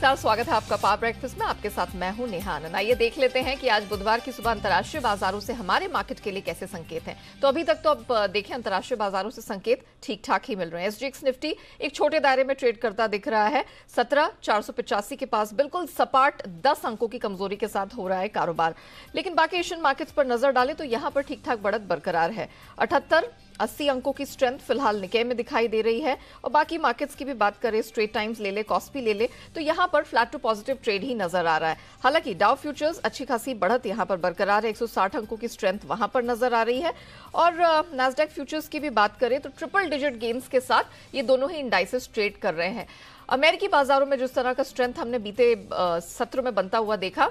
नमस्कार, स्वागत है आपका पावर ब्रेकफास्ट में। आपके साथ मैं हूं नेहा आनंद। आइए देख लेते हैं कि आज बुधवार की सुबह अंतर्राष्ट्रीय बाजारों से हमारे मार्केट के लिए कैसे संकेत हैं। तो अभी तक तो अब देखें अंतर्राष्ट्रीय बाजारों से संकेत ठीक ठाक ही मिल रहे हैं। एसजीएक्स निफ्टी एक छोटे दायरे में ट्रेड करता दिख रहा है। 17,485 के पास बिल्कुल सपाट 10 अंकों की कमजोरी के साथ हो रहा है कारोबार। लेकिन बाकी एशियन मार्केट्स पर नजर डालें तो यहां पर ठीक ठाक बढ़त बरकरार है। 78-80 अंकों की स्ट्रेंथ फिलहाल निकेय में दिखाई दे रही है। और बाकी मार्केट्स की भी बात करें, स्ट्रेट टाइम्स ले ले, कॉस्पी ले ले, तो यहां पर फ्लैट टू पॉजिटिव ट्रेड ही नजर आ रहा है। हालांकि डाउ फ्यूचर्स अच्छी खासी बढ़त यहां पर बरकरार है। 160 अंकों की स्ट्रेंथ वहां पर नजर आ रही है। और नैस्डैक फ्यूचर्स की भी बात करें तो ट्रिपल डिजिट गेन्स के साथ ये दोनों ही इंडाइसेस ट्रेड कर रहे हैं। अमेरिकी बाजारों में जिस तरह का स्ट्रेंथ हमने बीते सत्र में बनता हुआ देखा,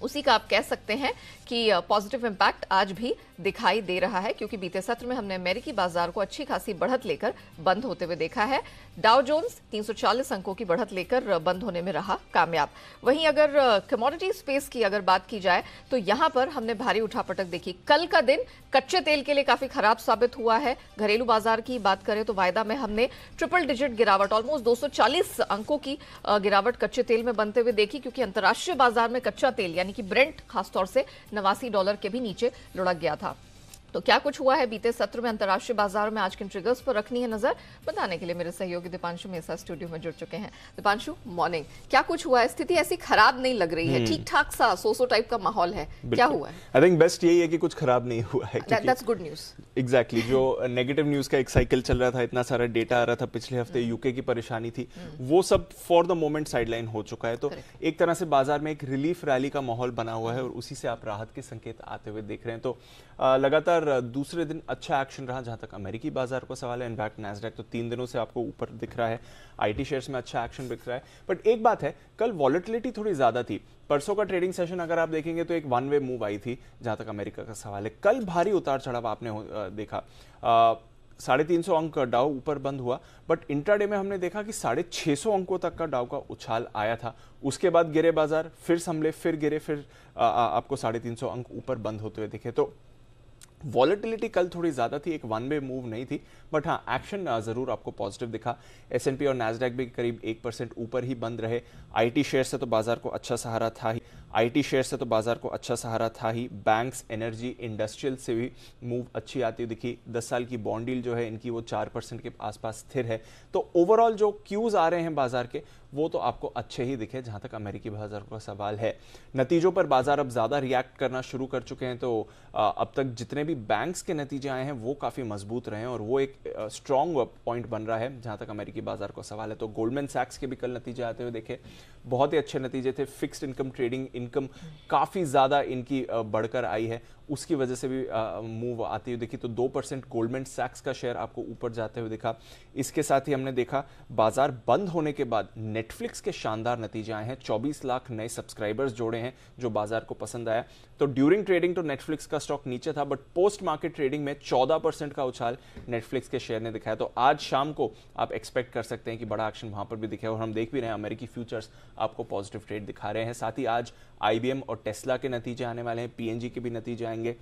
उसी का आप कह सकते हैं कि पॉजिटिव इंपैक्ट आज भी दिखाई दे रहा है, क्योंकि बीते सत्र में हमने अमेरिकी बाजार को अच्छी खासी बढ़त लेकर बंद होते हुए देखा है। डाउ जोन्स 340 अंकों की बढ़त लेकर बंद होने में रहा कामयाब। वहीं अगर कमोडिटी स्पेस की अगर बात की जाए तो यहां पर हमने भारी उठापटक देखी। कल का दिन कच्चे तेल के लिए काफी खराब साबित हुआ है। घरेलू बाजार की बात करें तो वायदा में हमने ट्रिपल डिजिट गिरावट, ऑलमोस्ट 240 अंकों की गिरावट कच्चे तेल में बनते हुए देखी, क्योंकि अंतर्राष्ट्रीय बाजार में कच्चा तेल यानी कि ब्रेंट खासतौर से $89 के भी नीचे लुढ़क गया था। तो क्या कुछ हुआ है बीते सत्र में अंतर्राष्ट्रीय बाजार में, आज किन ट्रिगर्स पर रखनी है नजर, बताने के लिए मेरे सहयोगी दीपांशु मेसा स्टूडियो में जुड़ चुके हैं। दीपांशु, मॉर्निंग। क्या कुछ हुआ है? स्थिति ऐसी खराब नहीं लग रही है, ठीक ठाक सा सोसो टाइप का माहौल है। क्या हुआ है? आई थिंक बेस्ट यही है कि कुछ खराब नहीं हुआ है। That's good news. एग्जैक्टली, जो नेगेटिव न्यूज का एक साइकिल चल रहा था, इतना सारा डेटा आ रहा था पिछले हफ्ते, यूके की परेशानी थी, वो सब फॉर द मोमेंट साइडलाइन हो चुका है। तो एक तरह से बाजार में एक रिलीफ रैली का माहौल बना हुआ है और उसी से आप राहत के संकेत आते हुए देख रहे हैं। तो लगातार दूसरे दिन अच्छा एक्शन रहा जहां तक अमेरिकी बाजार का सवाल है। इनफैक्ट नैस्डैक तो 3 दिनों से आपको ऊपर दिख रहा है। आईटी शेयर्स में अच्छा एक्शन दिख रहा है। बट एक बात है, कल वॉलेटिलिटी थोड़ी ज्यादा थी। परसों का ट्रेडिंग सेशन अगर आप देखेंगे तो एक वन वे मूव आई थी जहां तक अमेरिका का सवाल है। कल भारी उतार चढ़ाव आपने देखा। 350 अंक डाउ ऊपर बंद हुआ, बट इंट्राडे में हमने देखा कि 650 अंकों तक का डाउ का उछाल आया था। उसके बाद गिरे बाजार, फिर संभले, फिर गिरे, फिर आपको 350 अंक ऊपर बंद होते हुए दिखे। तो वॉलेटिलिटी कल थोड़ी ज्यादा थी, एक वन वे मूव नहीं थी, बट हाँ एक्शन जरूर आपको पॉजिटिव दिखा। एसएनपी और नैस्डैक भी करीब 1% ऊपर ही बंद रहे। आईटी शेयर से तो बाजार को अच्छा सहारा था ही। बैंक्स, एनर्जी, इंडस्ट्रियल से भी मूव अच्छी आती दिखी। 10 साल की बॉन्ड डील जो है इनकी वो 4% के आसपास स्थिर है। तो ओवरऑल जो क्यूज आ रहे हैं बाजार के, वो तो आपको अच्छे ही दिखे जहां तक अमेरिकी बाजार का सवाल है। नतीजों पर बाजार अब ज्यादा रिएक्ट करना शुरू कर चुके हैं। तो अब तक जितने भी बैंक्स के नतीजे आए हैं वो काफी मजबूत रहे हैं और वो एक स्ट्रॉन्ग पॉइंट बन रहा है जहां तक अमेरिकी बाजार का सवाल है। तो गोल्डमैन सैक्स के भी कल नतीजे आते हुए देखे, बहुत ही अच्छे नतीजे थे। फिक्स्ड इनकम ट्रेडिंग इनकम काफी ज्यादा इनकी बढ़कर आई है, उसकी वजह से भी मूव आती हुई दिखी। तो 2% गोल्डमैन सैक्स का शेयर आपको ऊपर जाते हुए दिखा। इसके साथ ही हमने देखा बाजार बंद होने के बाद नेटफ्लिक्स के शानदार नतीजे आए हैं। 24 लाख नए सब्सक्राइबर्स जोड़े हैं जो बाजार को पसंद आया। तो ड्यूरिंग ट्रेडिंग तो नेटफ्लिक्स का स्टॉक नीचे था, बट पोस्ट मार्केट ट्रेडिंग में 14% का उछाल नेटफ्लिक्स के शेयर ने दिखाया। तो आज शाम को आप एक्सपेक्ट कर सकते हैं कि बड़ा एक्शन वहां पर भी दिखे, और हम देख भी रहे हैं अमेरिकी फ्यूचर्स आपको पॉजिटिव ट्रेड दिखा रहे हैं। साथ ही आज आईबीएम और टेस्ला के नतीजे आने वाले हैं, पीएनजी के भी नतीजे आएंगे।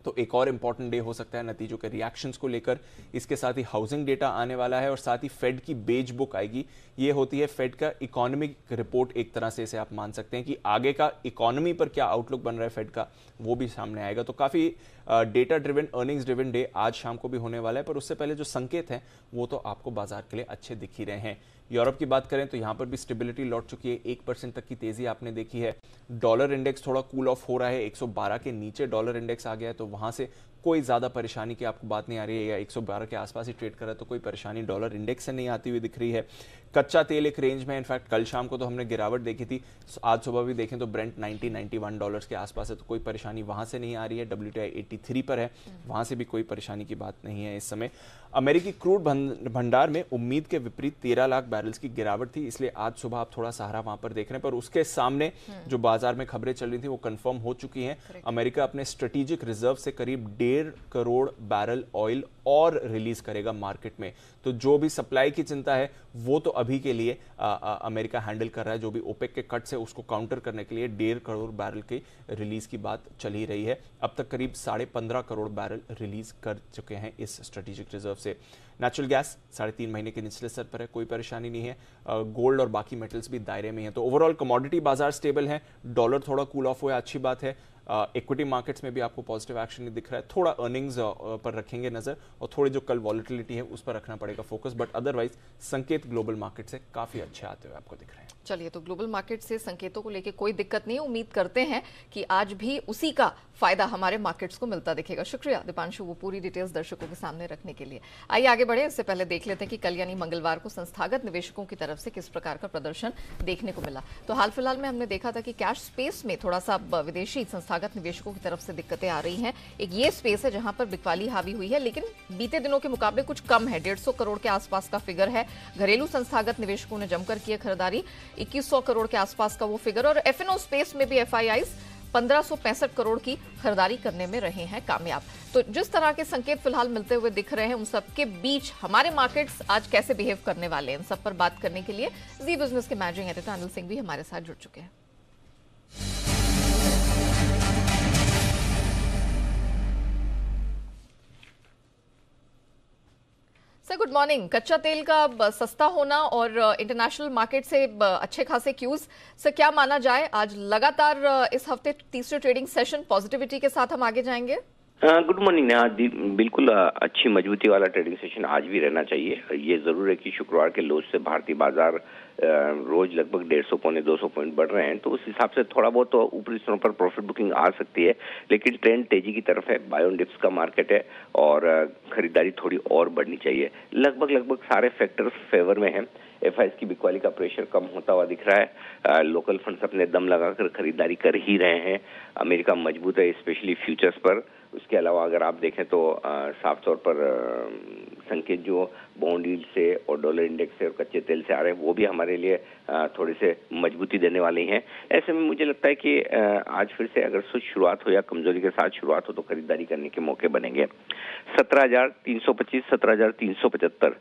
तो एक और इंपॉर्टेंट डे हो सकता है नतीजों के रिएक्शंस को लेकर। इसके साथ ही हाउसिंग डेटा आने वाला है और साथ ही फेड की बेज बुक आएगी। ये होती है फेड का इकोनॉमिक रिपोर्ट, एक तरह से इसे आप मान सकते हैं कि आगे का इकोनॉमी पर क्या आउटलुक बन रहा है फेड का, वो भी सामने आएगा। तो काफी data driven, earnings driven day आज शाम को भी होने वाला है। पर उससे पहले जो संकेत हैं वो तो आपको बाजार के लिए अच्छे दिख ही रहे हैं। यूरोप की बात करें तो यहां पर भी स्टेबिलिटी लौट चुकी है। 1% तक की तेजी आपने देखी है। डॉलर इंडेक्स थोड़ा कूल ऑफ हो रहा है, 112 के नीचे डॉलर इंडेक्स आ गया है। तो वहां से कोई ज्यादा परेशानी की आपको बात नहीं आ रही है, या 112 के आसपास ही ट्रेड कर रहा है तो कोई परेशानी डॉलर इंडेक्स से नहीं आती हुई दिख रही है। कच्चा तेल एक रेंज में, इनफैक्ट कल शाम को तो हमने गिरावट देखी थी, आज सुबह भी देखें तो ब्रेंट 90-91 डॉलर्स के आसपास है। तो कोई परेशानी वहां से नहीं आ रही है। WTI 83 पर है, वहां से भी कोई परेशानी की बात नहीं है इस समय। अमेरिकी क्रूड भंडार में उम्मीद के विपरीत 13 लाख बैरल्स की गिरावट थी, इसलिए आज सुबह आप थोड़ा सहारा वहां पर देख रहे हैं। पर उसके सामने जो बाजार में खबरें चल रही थी वो कंफर्म हो चुकी हैं। अमेरिका अपने स्ट्रेटेजिक रिजर्व से करीब 1.5 करोड़ बैरल ऑयल और रिलीज करेगा मार्केट में। तो जो भी सप्लाई की चिंता है वो तो अभी के लिए अमेरिका हैंडल कर रहा है। जो भी ओपेक के कट्स है उसको काउंटर करने के लिए 1.5 करोड़ बैरल की रिलीज की बात चल ही रही है। अब तक करीब 15.5 करोड़ बैरल रिलीज कर चुके हैं इस स्ट्रेटेजिक रिजर्व से। नेचुरल गैस 3.5 महीने के निचले स्तर पर है, कोई परेशानी नहीं है। गोल्ड और बाकी मेटल्स भी दायरे में हैं। तो ओवरऑल कमोडिटी बाजार स्टेबल है, डॉलर थोड़ा कूल ऑफ हुआ, अच्छी बात है। इक्विटी मार्केट्स में भी आपको पॉजिटिव एक्शन दिख रहा है। थोड़ा अर्निंग्स पर रखेंगे नजर और थोड़ी जो कल वॉलेटिलिटी है उस पर रखना पड़ेगा फोकस, बट अदरवाइज संकेत ग्लोबल मार्केट से काफी अच्छे आते हुए आपको दिख रहे हैं। चलिए, तो ग्लोबल मार्केट से संकेतों को लेकर कोई दिक्कत नहीं है। उम्मीद करते हैं कि आज भी उसी का फायदा हमारे मार्केट्स को मिलता दिखेगा। शुक्रिया दीपांशु, वो पूरी डिटेल्स दर्शकों के सामने रखने के लिए। आइए आगे बढ़े, इससे पहले देख लेते हैं कि कल यानी मंगलवार को संस्थागत निवेशकों की तरफ से किस प्रकार का प्रदर्शन देखने को मिला। तो हाल फिलहाल में हमने देखा था कि कैश स्पेस में थोड़ा सा विदेशी संस्थागत निवेशकों की तरफ से दिक्कतें आ रही हैं। एक ये स्पेस है जहां पर बिकवाली हावी हुई है, लेकिन बीते दिनों के मुकाबले कुछ कम है। 150 करोड़ के आसपास का फिगर है। घरेलू संस्थागत निवेशकों ने जमकर की खरीदारी, 2100 करोड़ के आसपास का वो फिगर। और एफएनओ स्पेस में भी एफआईआईज 1565 करोड़ की खरीदारी करने में रहे हैं कामयाब। तो जिस तरह के संकेत फिलहाल मिलते हुए दिख रहे हैं, उन सबके बीच हमारे मार्केट्स आज कैसे बिहेव करने वाले हैं, इन सब पर बात करने के लिए जी बिजनेस के मैनेजिंग एडिटर अनिल सिंह भी हमारे साथ जुड़ चुके हैं। Sir good morning. कच्चा तेल का सस्ता होना और इंटरनेशनल मार्केट से अच्छे खासे क्यूज, सर क्या माना जाए आज लगातार इस हफ्ते तीसरे ट्रेडिंग सेशन पॉजिटिविटी के साथ हम आगे जाएंगे? गुड मॉर्निंग नेहा, बिल्कुल अच्छी मजबूती वाला ट्रेडिंग सेशन आज भी रहना चाहिए। ये जरूर है कि शुक्रवार के लोज से भारतीय बाजार रोज लगभग 150 पौने 200 पॉइंट बढ़ रहे हैं, तो उस हिसाब से थोड़ा बहुत तो ऊपरी स्तरों पर प्रॉफिट बुकिंग आ सकती है, लेकिन ट्रेंड तेजी की तरफ है। बाय ऑन डिप्स का मार्केट है और खरीदारी थोड़ी और बढ़नी चाहिए। लगभग सारे फैक्टर्स फेवर में हैं। एफआईएस की बिकवाली का प्रेशर कम होता हुआ दिख रहा है। लोकल फंड्स अपने दम लगाकर खरीदारी कर ही रहे हैं। अमेरिका मजबूत है, स्पेशली फ्यूचर्स पर। उसके अलावा अगर आप देखें तो साफ तौर पर संकेत जो बॉन्ड यील्ड से और डॉलर इंडेक्स से और कच्चे तेल से आ रहे हैं वो भी हमारे लिए थोड़े से मजबूती देने वाले हैं। ऐसे में मुझे लगता है कि आज फिर से अगर शुरुआत हो या कमजोरी के साथ शुरुआत हो तो खरीदारी करने के मौके बनेंगे। 17,325, 17,375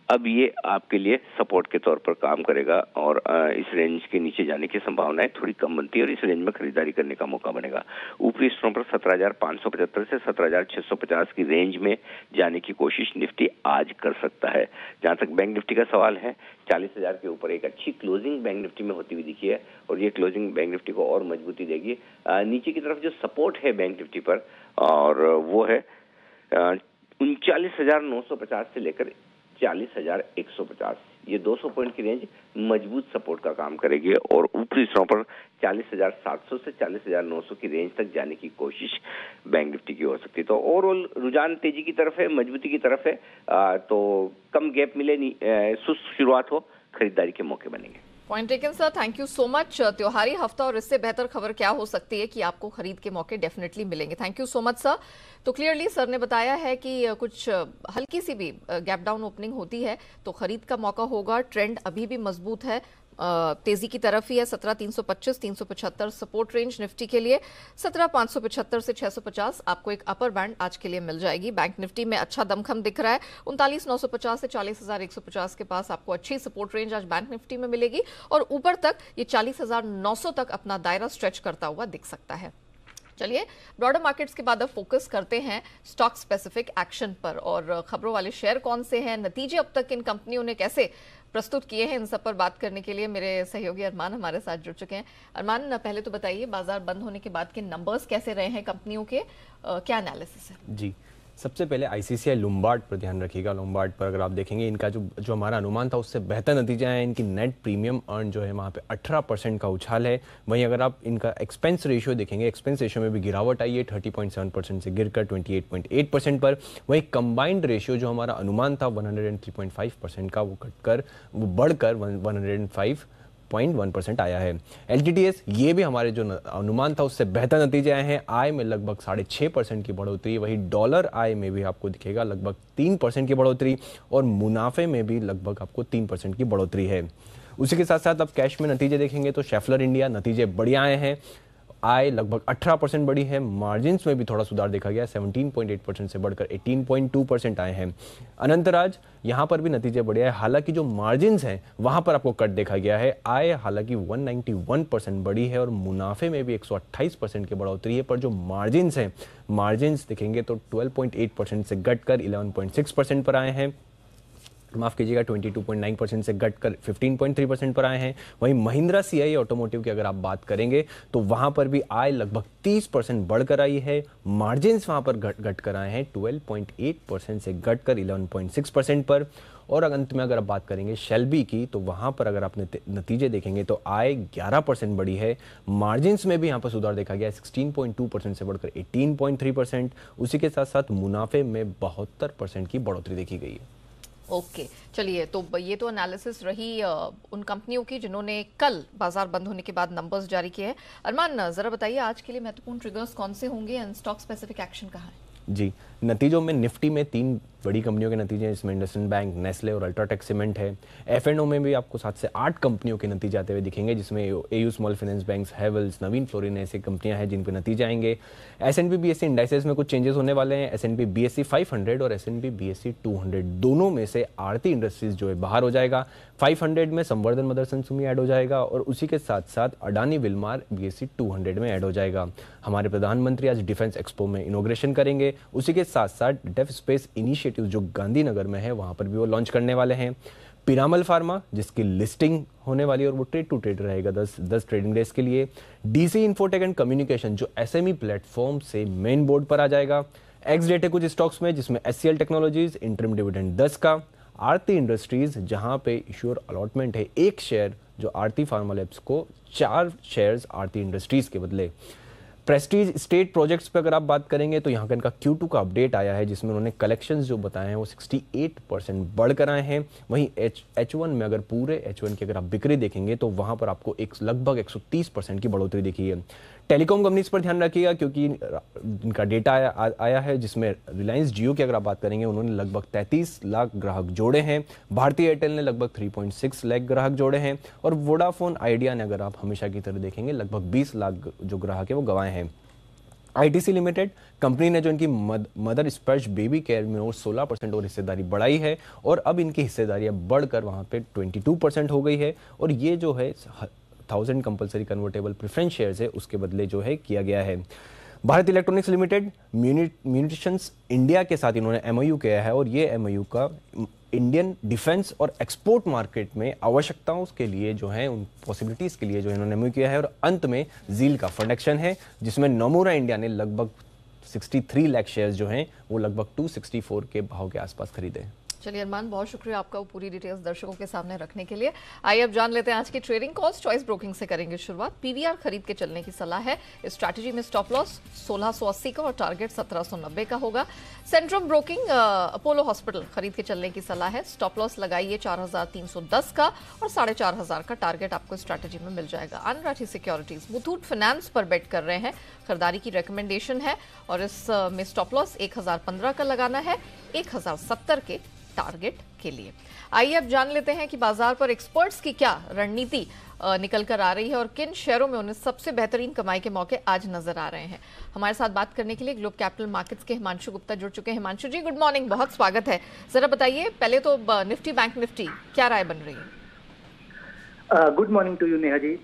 अब ये आपके लिए सपोर्ट के तौर पर काम करेगा और इस रेंज के नीचे जाने की संभावनाएं थोड़ी कम बनती है और इस रेंज में खरीदारी करने का मौका बनेगा। ऊपरी स्तरों पर 17,575 से 17,650 की रेंज में जाने की कोशिश निफ्टी आज कर सकता है। जहां तक बैंक निफ्टी का सवाल है, 40,000 के ऊपर एक अच्छी क्लोजिंग बैंक निफ्टी में होती हुई दिखी है और ये क्लोजिंग बैंक निफ्टी को और मजबूती देगी। नीचे की तरफ जो सपोर्ट है बैंक निफ्टी पर और वो है 39,950 से लेकर 40,150, ये 200 पॉइंट की रेंज मजबूत सपोर्ट का काम करेगी और ऊपरी स्तरों पर 40,700 से 40,900 की रेंज तक जाने की कोशिश बैंक निफ्टी की हो सकती है। तो ओवरऑल रुझान तेजी की तरफ है, मजबूती की तरफ है। तो कम गैप मिले, सुस्त शुरुआत हो, खरीदारी के मौके बनेंगे। Point taken sir, thank you so much. त्योहारी हफ्ता और इससे बेहतर खबर क्या हो सकती है कि आपको खरीद के मौके डेफिनेटली मिलेंगे। Thank you so much sir. तो क्लियरली सर ने बताया है कि कुछ हल्की सी भी गैप डाउन ओपनिंग होती है तो खरीद का मौका होगा। ट्रेंड अभी भी मजबूत है, तेजी की तरफ ही है। 17,325, 375 सपोर्ट रेंज निफ्टी के लिए। 17,575 से 650 आपको एक अपर बैंड आज के लिए मिल जाएगी। बैंक निफ्टी में अच्छा दमखम दिख रहा है। 39,950 से 40,150 के पास आपको अच्छी सपोर्ट रेंज आज बैंक निफ्टी में मिलेगी और ऊपर तक ये 40,900 तक अपना दायरा स्ट्रेच करता हुआ दिख सकता है। चलिए ब्रॉडर मार्केट्स के बाद अब फोकस करते हैं स्टॉक स्पेसिफिक एक्शन पर और खबरों वाले शेयर कौन से हैं, नतीजे अब तक इन कंपनियों ने कैसे प्रस्तुत किए हैं, इन सब पर बात करने के लिए मेरे सहयोगी अरमान हमारे साथ जुड़ चुके हैं। अरमान, पहले तो बताइए बाजार बंद होने के बाद के नंबर्स कैसे रहे हैं कंपनियों के, क्या एनालिसिस है? जी, सबसे पहले आईसीसीआई लुम्बार्ड पर ध्यान रखिएगा। लुम्बार्ड पर अगर आप देखेंगे इनका जो हमारा अनुमान था उससे बेहतर नतीजा है। इनकी नेट प्रीमियम अर्न जो है वहाँ पे 18% का उछाल है। वहीं अगर आप इनका एक्सपेंस रेशियो देखेंगे, एक्सपेंस रेशियो में भी गिरावट आई है 30.7% से गिरकर 28.8% पर। वहीं कंबाइंड रेशियो जो हमारा अनुमान था 103.5% का वो बढ़कर 105.1% आया है। एलटीटीएस ये भी हमारे जो अनुमान था उससे बेहतर नतीजे आए हैं। आय में लगभग 6.5% की बढ़ोतरी, वही डॉलर आय में भी आपको दिखेगा लगभग 3% की बढ़ोतरी और मुनाफे में भी लगभग आपको 3% की बढ़ोतरी है। उसी के साथ साथ अब कैश में नतीजे देखेंगे तो शेफलर इंडिया नतीजे बढ़िया आए हैं। आय लगभग 18% बढ़ी है, मार्जिन्स में भी थोड़ा सुधार देखा गया, 17.8% से बढ़कर 18.2% आए हैं। अनंतराज यहाँ पर भी नतीजे बढ़े हैं, हालांकि जो मार्जिन्स हैं वहां पर आपको कट देखा गया है। आय हालांकि 191% बढ़ी है और मुनाफे में भी 128% की बढ़ोतरी है, पर जो मार्जिन्स हैं, मार्जिन्स देखेंगे तो 12.8% से घटकर 11.6% पर आए हैं। माफ कीजिएगा, 22.9% से घटकर 15.3% पर आए हैं। वहीं महिंद्रा सीआई ऑटोमोटिव की अगर आप बात करेंगे तो वहां पर भी आय लगभग 30% बढ़कर आई है, मार्जिन्स वहां पर घटकर आए हैं 12.8% से घटकर 11.6% पर। और अंत में अगर आप बात करेंगे शेल्बी की, तो वहां पर अगर आप नतीजे देखेंगे तो आय 11% बढ़ी है, मार्जिन्स में भी यहां पर सुधार देखा गया है, 16.2% से बढ़कर 18.3%। उसी के साथ साथ मुनाफे में 72% की बढ़ोतरी देखी गई है। ओके, चलिए, तो ये तो एनालिसिस रही उन कंपनियों की जिन्होंने कल बाजार बंद होने के बाद नंबर्स जारी किए हैं। अरमान, जरा बताइए आज के लिए महत्वपूर्ण ट्रिगर्स कौन से होंगे एंड स्टॉक स्पेसिफिक एक्शन कहाँ है? जी, नतीजों में निफ्टी में 3 बड़ी कंपनियों के नतीजे हैं, इसमें इंडसइंड बैंक, नेस्ले और अल्ट्राटेक सीमेंट है। एफ&ओ में भी आपको 7 से 8 कंपनियों के नतीजे आते हुए दिखेंगे, जिसमें A U small finance bank, Havells, Navin Fluorine ऐसी कंपनियां हैं जिन पे नतीजे आएंगे। S&P BSE इंडाइसेस में कुछ चेंजेस होने वाले हैं। S&P BSE 500 और S&P BSE 200 दोनों में से आरती इंडस्ट्रीज जो है बाहर हो जाएगा। 500 में संवर्धन मदरसन सुमी ऐड हो जाएगा और उसी के साथ साथ अडानी विलमार BSE 200 में ऐड हो जाएगा। हमारे प्रधानमंत्री आज डिफेंस एक्सपो में इनोग्रेशन करेंगे, उसी के साथ साथ डेफ स्पेस इनिशिएटिव जो गांधीनगर में है वहां पर भी वो लॉन्च करने वाले हैं। पिरामल फार्मा जिसकी लिस्टिंग होने वाली है और वो ट्रेड टू ट्रेड रहेगा 10 ट्रेडिंग डेज के लिए। डीसी इन्फोटेक एंड कम्युनिकेशन जो SME प्लेटफॉर्म से मेन बोर्ड पर आ जाएगा। एक्स डेट है कुछ स्टॉक्स में, जिसमें SCL टेक्नोलॉजीज इंटरिम डिविडेंड 10 का, आरती इंडस्ट्रीज जहां पे इश्योर अलॉटमेंट है 1 शेयर जो आरती फार्मा लैब्स को, 4 शेयर्स आरती इंडस्ट्रीज के बदले। प्रेस्टीज स्टेट प्रोजेक्ट्स पे अगर आप बात करेंगे तो यहाँ का इनका Q2 का अपडेट आया है, जिसमें उन्होंने कलेक्शंस जो बताए हैं वो 68% बढ़कर आए हैं। वहीं H1 में अगर पूरे H1 की अगर आप बिक्री देखेंगे तो वहाँ पर आपको लगभग 130% की बढ़ोतरी दिखी है। टेलीकॉम कंपनीज पर ध्यान रखिएगा क्योंकि इनका डेटा आया है, जिसमें रिलायंस जियो की अगर आप बात करेंगे उन्होंने लगभग 33 लाख ग्राहक जोड़े हैं, भारतीय एयरटेल ने लगभग 3.6 लाख ग्राहक जोड़े हैं और वोडाफोन आइडिया ने अगर आप हमेशा की तरह देखेंगे लगभग 20 लाख जो ग्राहक है वो गंवाए हैं। ITC लिमिटेड कंपनी ने जो इनकी मदर स्पर्श बेबी केयर में और 16% और हिस्सेदारी बढ़ाई है और अब इनकी हिस्सेदारियां बढ़कर वहां पे 22% हो गई है और ये जो है 1000 कंपलसरी कन्वर्टेबल प्रेफरेंस शेयर्स है उसके बदले जो है किया गया है। Bharat electronics limited munitions India के साथ इन्होंने MOU किया है और ये MOU का इंडियन डिफेंस और एक्सपोर्ट मार्केट में आवश्यकताओं के लिए जो है उन पॉसिबिलिटीज के लिए जो इन्होंने MOU किया है। और अंत में जील का फंड एक्शन है जिसमें नोमुरा इंडिया ने लगभग 63 लाख शेयर्स जो हैं वो लगभग 264 के भाव के आसपास खरीदे। चलिए अरमान, बहुत शुक्रिया आपका वो पूरी डिटेल्स दर्शकों के सामने रखने के लिए। आइए अब जान लेते हैं आज की ट्रेडिंग कॉल्स। चॉइस ब्रोकिंग से करेंगे शुरुआत। PVR खरीद के चलने की सलाह है। इस स्ट्रैटेजी में स्टॉप लॉस 1680 का और टारगेट 1790 का होगा। सेंट्रम ब्रोकिंग अपोलो हॉस्पिटल खरीद के चलने की सलाह है। स्टॉप लॉस लगाइए 4310 का और 4500 का टारगेट आपको स्ट्रैटेजी में मिल जाएगा। अनराठी सिक्योरिटीज मुथूट फाइनेंस पर बेट कर रहे हैं, खरीदारी की रिकमेंडेशन है और इस में स्टॉप लॉस 1015 का लगाना है 1070 के टारगेट के लिए। आइए अब जान लेते हैं कि बाजार पर एक्सपर्ट्स की क्या रणनीति निकल कर आ रही है और किन शेयरों में उन्हें सबसे बेहतरीन कमाई के मौके आज नजर आ रहे हैं। हमारे साथ बात करने के लिए ग्लोब कैपिटल मार्केट्स के हिमांशु गुप्ता जुड़ चुके हैं। हिमांशु जी, गुड मॉर्निंग, बहुत स्वागत है। जरा बताइए पहले तो निफ्टी बैंक निफ्टी क्या राय बन रही है? Good morning to you Neha ji.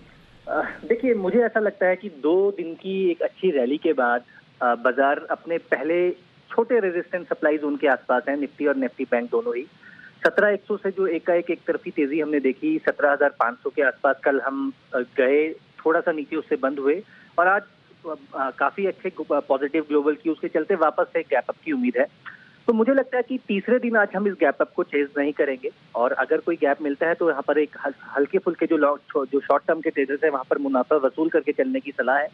देखिए, मुझे ऐसा लगता है कि 2 दिन की एक अच्छी रैली के बाद बाजार अपने पहले छोटे रेजिस्टेंस सप्लाई जोन के आसपास है, निफ्टी और निफ्टी बैंक दोनों ही। 17100 से जो एक तरफी तेजी हमने देखी 17500 के आसपास कल हम गए, थोड़ा सा नीचे उससे बंद हुए और आज काफी अच्छे पॉजिटिव ग्लोबल की उसके चलते वापस से गैप अप की उम्मीद है। तो मुझे लगता है कि तीसरे दिन आज हम इस गैप अप को चेज नहीं करेंगे और अगर कोई गैप मिलता है तो यहाँ पर एक हल्के फुल्के जो शॉर्ट टर्म के ट्रेडर्स है वहां पर मुनाफा वसूल करके चलने की सलाह है,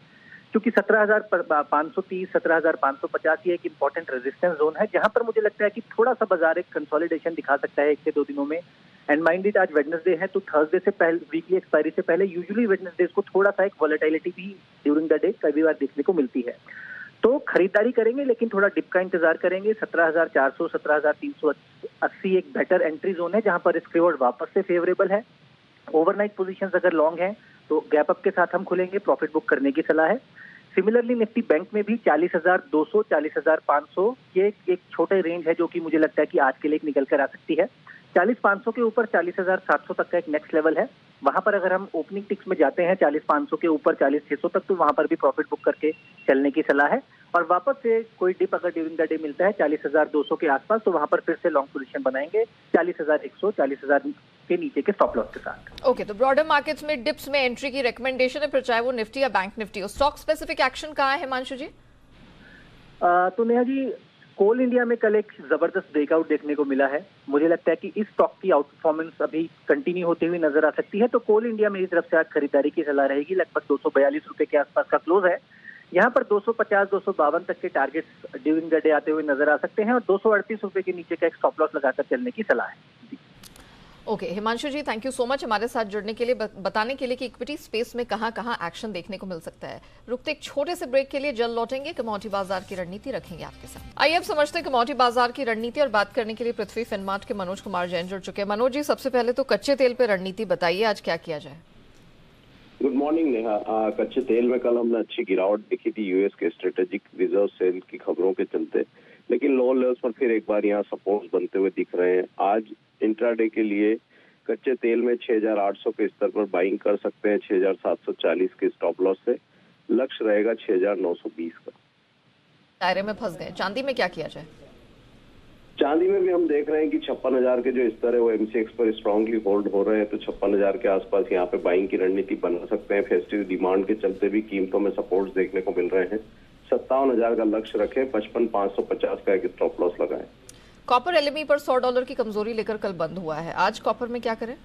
क्योंकि 17,530 17,550 ये एक इंपॉर्टेंट रेजिस्टेंस जोन है जहां पर मुझे लगता है कि थोड़ा सा बाजार एक कंसोलिडेशन दिखा सकता है 1 से 2 दिनों में। एंड माइंडेड आज वेडनेसडे है तो थर्सडे से पहले, वीकली एक्सपायरी से पहले यूजुअली वेडनेसडे को थोड़ा सा एक वॉलेटिलिटी भी ड्यूरिंग द डे कई बार देखने को मिलती है। तो खरीदारी करेंगे लेकिन थोड़ा डिप का इंतजार करेंगे। 17,400 17,380 एक बेटर एंट्री जोन है जहां पर रिस्क रिवॉर्ड वापस से फेवरेबल है। ओवरनाइट पोजीशंस अगर लॉन्ग हैं तो गैप अप के साथ हम खुलेंगे, प्रॉफिट बुक करने की सलाह है। सिमिलरली निफ्टी बैंक में भी 40,200 40,500 ये एक छोटे रेंज है जो कि मुझे लगता है कि आज के लिए निकल कर आ सकती है। 40,500 के ऊपर 40,700 तक का एक नेक्स्ट लेवल है, वहां पर अगर हम ओपनिंग टिक्स में जाते हैं 40,500 के ऊपर 40,600 तक, तो वहां पर भी प्रॉफिट बुक करके चलने की सलाह है। और वापस से कोई डिप अगर ड्यूरिंग द डे मिलता है 40,200 के आसपास, तो वहां पर फिर से लॉन्ग पोजीशन बनाएंगे 40,100 40,000 के नीचे के स्टॉप लॉस के साथ। ओके, तो ब्रॉडर मार्केट्स में डिप्स में एंट्री की रिकमेंडेशन है, फिर चाहे वो निफ्टी या बैंक निफ्टी हो। स्टॉक स्पेसिफिक एक्शन कहाँ है हिमांशु जी? तो नेहा जी, कोल इंडिया में कल एक जबरदस्त ब्रेकआउट देखने को मिला है। मुझे लगता है कि इस स्टॉक की आउट परफॉर्मेंस अभी कंटिन्यू होती हुई नजर आ सकती है, तो कोल इंडिया मेरी तरफ से आज खरीदारी की सलाह रहेगी। लगभग 242 रुपए के आसपास का क्लोज है। यहाँ पर 250 252 तक के टारगेट्स ड्यूरिंग द डे आते हुए नजर आ सकते हैं और 238 रुपए के नीचे का एक स्टॉप लॉस लगाकर चलने की सलाह है। Okay, Himanshu ji thank you so much हमारे साथ जुड़ने के लिए, बताने के लिए कि इक्विटी स्पेस में कहां कहां एक्शन देखने को मिल सकता है। रुकते एक छोटे से ब्रेक के लिए, जल्द लौटेंगे, कमोडिटी बाजार की रणनीति रखेंगे आपके साथ। आइए अब समझते हैं कमोडिटी बाजार की रणनीति, और बात करने के लिए पृथ्वी फिनमार्ट के मनोज कुमार जैन जुड़ चुके हैं। मनोज जी, सबसे पहले तो कच्चे तेल पे रणनीति बताइए, आज क्या किया जाए? Good morning Neha. कच्चे तेल में कल हमने अच्छी गिरावट देखी थी यूएस के स्ट्रेटेजिक रिजर्व सेल की खबरों के चलते, लेकिन लो लेवल्स पर फिर एक बार यहाँ सपोर्ट्स बनते हुए दिख रहे हैं। आज इंट्राडे के लिए कच्चे तेल में 6,800 के स्तर पर बाइंग कर सकते हैं, 6,740 के स्टॉप लॉस से। लक्ष्य रहेगा 6,920 का। दायरे में फंस गए। चांदी में क्या किया जाए? चांदी में भी हम देख रहे हैं कि 56,000 के जो स्तर है वो एमसीएक्स पर स्ट्रांगली होल्ड हो रहे हैं, तो 56,000 के आसपास यहाँ पे बाइंग की रणनीति बना सकते हैं। फेस्टिव डिमांड के चलते भी कीमतों में सपोर्ट्स देखने को मिल रहे हैं। 57,000 का लक्ष्य रखें, 55,550 का एक स्टॉप लॉस लगाएं। कॉपर एलएमई पर $100 की कमजोरी लेकर कल बंद हुआ है, आज कॉपर में क्या करें?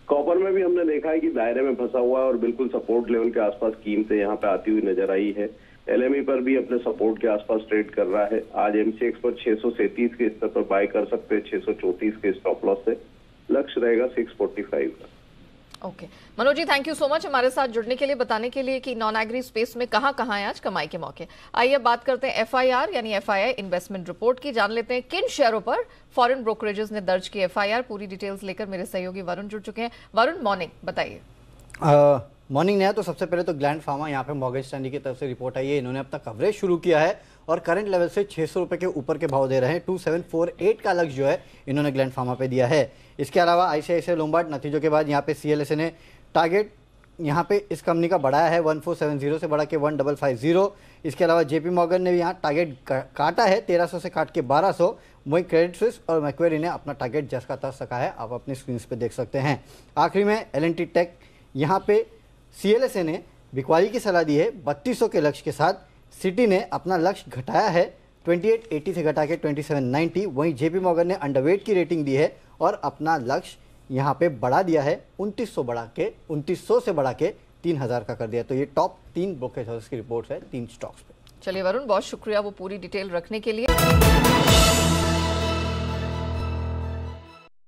कॉपर में भी हमने देखा है कि दायरे में फंसा हुआ है और बिल्कुल सपोर्ट लेवल के आसपास कीमतें यहाँ पे आती हुई नजर आई है। एलएमई पर भी अपने सपोर्ट के आसपास ट्रेड कर रहा है। आज एमसीएक्स पर 637 के स्तर पर बाय कर सकते हैं, 634 के स्टॉप लॉस से। लक्ष्य रहेगा 645 का। Okay Manoj ji, thank you so much हमारे साथ जुड़ने के लिए, बताने के लिए कि नॉन एग्री स्पेस में कहां कहां है आज कमाई के मौके। आइए बात करते हैं एफआईआर यानी एफआईआई इन्वेस्टमेंट रिपोर्ट की, जान लेते हैं किन शेयरों पर फॉरेन ब्रोकरेजेस ने दर्ज की एफआईआर। पूरी डिटेल्स लेकर मेरे सहयोगी वरुण जुड़ चुके हैं। वरुण, मॉर्निंग, बताइए। मॉर्निंग नया। तो सबसे पहले तो ग्लैंड फार्मा, यहाँ पे मॉर्गन स्टैनली की तरफ से रिपोर्ट आई है। इन्होंने अपना कवरेज शुरू किया है और करंट लेवल से 600 रुपये के ऊपर के भाव दे रहे हैं। 2748 का लक्ष्य जो है इन्होंने ग्लैंड फार्मा पे दिया है। इसके अलावा आईसीआईसीआई लोम्बार्ड नतीजों के बाद यहाँ पे सीएलएसए ने टारगेट यहाँ पे इस कंपनी का बढ़ाया है, 1470 से बढ़ा के 1550। इसके अलावा जेपी मॉर्गन ने भी यहाँ टारगेट काटा है, 1300 से काट के 1200। वहीं क्रेडिट स्विस और मैक्वेरी ने अपना टारगेट जस का तस रखा है, आप अपनी स्क्रीन पे देख सकते हैं। आखिरी में एलएनटी टेक, यहाँ पे सीएलएसए ने बिकवाली की सलाह दी है 3200 के लक्ष्य के साथ। सिटी ने अपना लक्ष्य घटाया है 2880 से घटा के 2790। वहीं जेपी मॉर्गन ने अंडरवेट की रेटिंग दी है और अपना लक्ष्य यहाँ पे बढ़ा दिया है, 2900 से बढ़ा के 3000 का कर दिया। तो ये टॉप 3 ब्रोकरेज हाउस की रिपोर्ट है 3 स्टॉक्स पे। चलिए वरुण, बहुत शुक्रिया वो पूरी डिटेल रखने के लिए।